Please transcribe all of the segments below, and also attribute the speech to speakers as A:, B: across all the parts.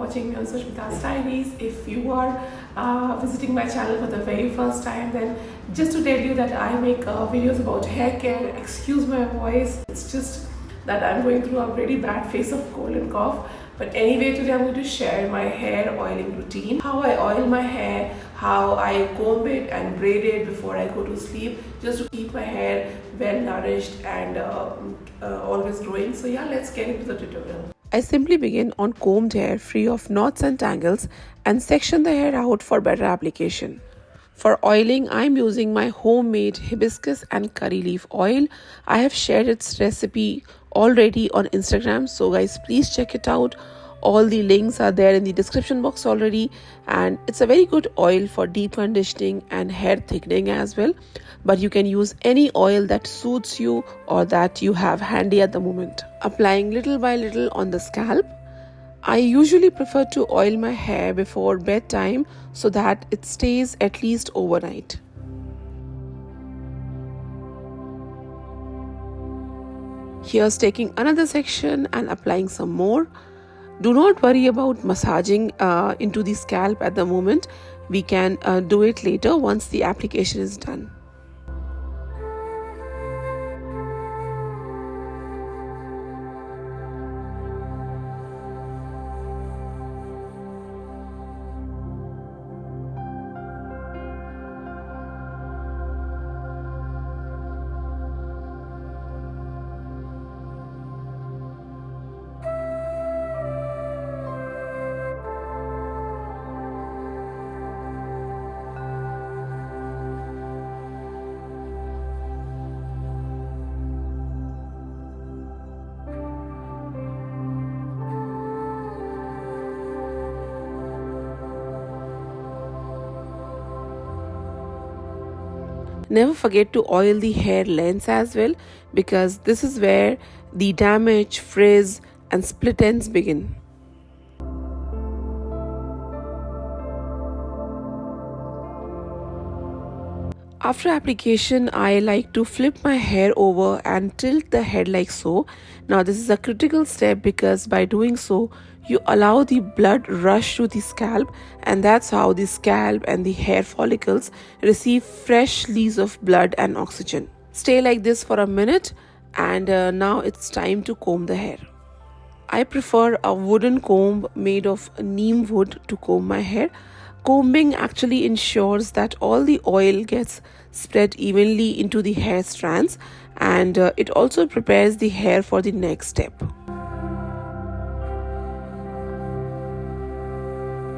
A: watching me on Sushmita's Diaries. If you are visiting my channel for the very first time, then just to tell you that I make videos about hair care. Excuse my voice, it's just that I'm going through a very bad phase of cold and cough. But anyway, today I'm going to share my hair oiling routine, how I oil my hair, how I comb it and braid it before I go to sleep, just to keep my hair well nourished and always growing. So yeah, let's get into the tutorial. I simply begin on combed hair free of knots and tangles and section the hair out for better application. For oiling, I am using my homemade hibiscus and curry leaf oil. I have shared its recipe already on Instagram, so guys, please check it out. All the links are there in the description box already, and it's a very good oil for deep conditioning and hair thickening as well. But you can use any oil that suits you or that you have handy at the moment. Applying little by little on the scalp. I usually prefer to oil my hair before bedtime so that it stays at least overnight. Here's taking another section and applying some more. Do not worry about massaging into the scalp at the moment. We can do it later once the application is done. Never forget to oil the hair lengths as well, because this is where the damage, frizz and split ends begin. After application, I like to flip my hair over and tilt the head like so. Now this is a critical step because by doing so, you allow the blood rush to the scalp, and that's how the scalp and the hair follicles receive fresh leads of blood and oxygen. Stay like this for a minute, and now it's time to comb the hair. I prefer a wooden comb made of neem wood to comb my hair. Combing actually ensures that all the oil gets spread evenly into the hair strands, and it also prepares the hair for the next step.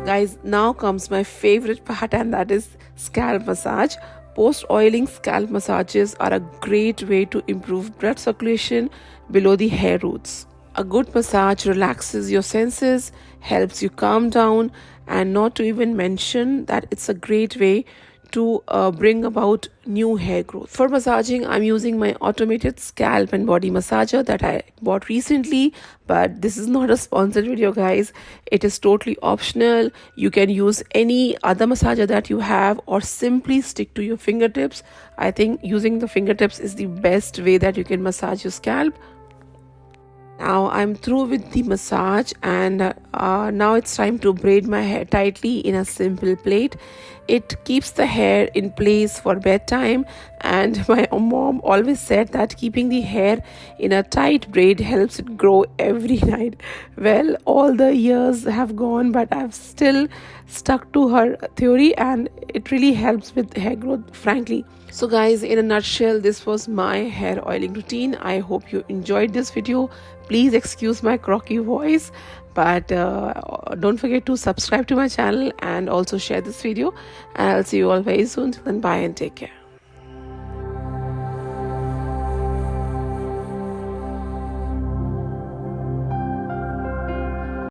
A: Guys, now comes my favorite part, and that is scalp massage. Post-oiling scalp massages are a great way to improve blood circulation below the hair roots. A good massage relaxes your senses, helps you calm down, and not to even mention that it's a great way to bring about new hair growth. For massaging, I'm using my automated scalp and body massager that I bought recently, but this is not a sponsored video, guys. It is totally optional. You can use any other massager that you have, or simply stick to your fingertips. I think using the fingertips is the best way that you can massage your scalp. Now I'm through with the massage, and now it's time to braid my hair tightly in a simple plait. It keeps the hair in place for bedtime, and my mom always said that keeping the hair in a tight braid helps it grow every night. Well, all the years have gone, but I've still stuck to her theory, and it really helps with hair growth, frankly. So guys, in a nutshell, this was my hair oiling routine. I hope you enjoyed this video. Please excuse my croaky voice, but don't forget to subscribe to my channel and also share this video, and I'll see you all very soon. Till then, bye and take care.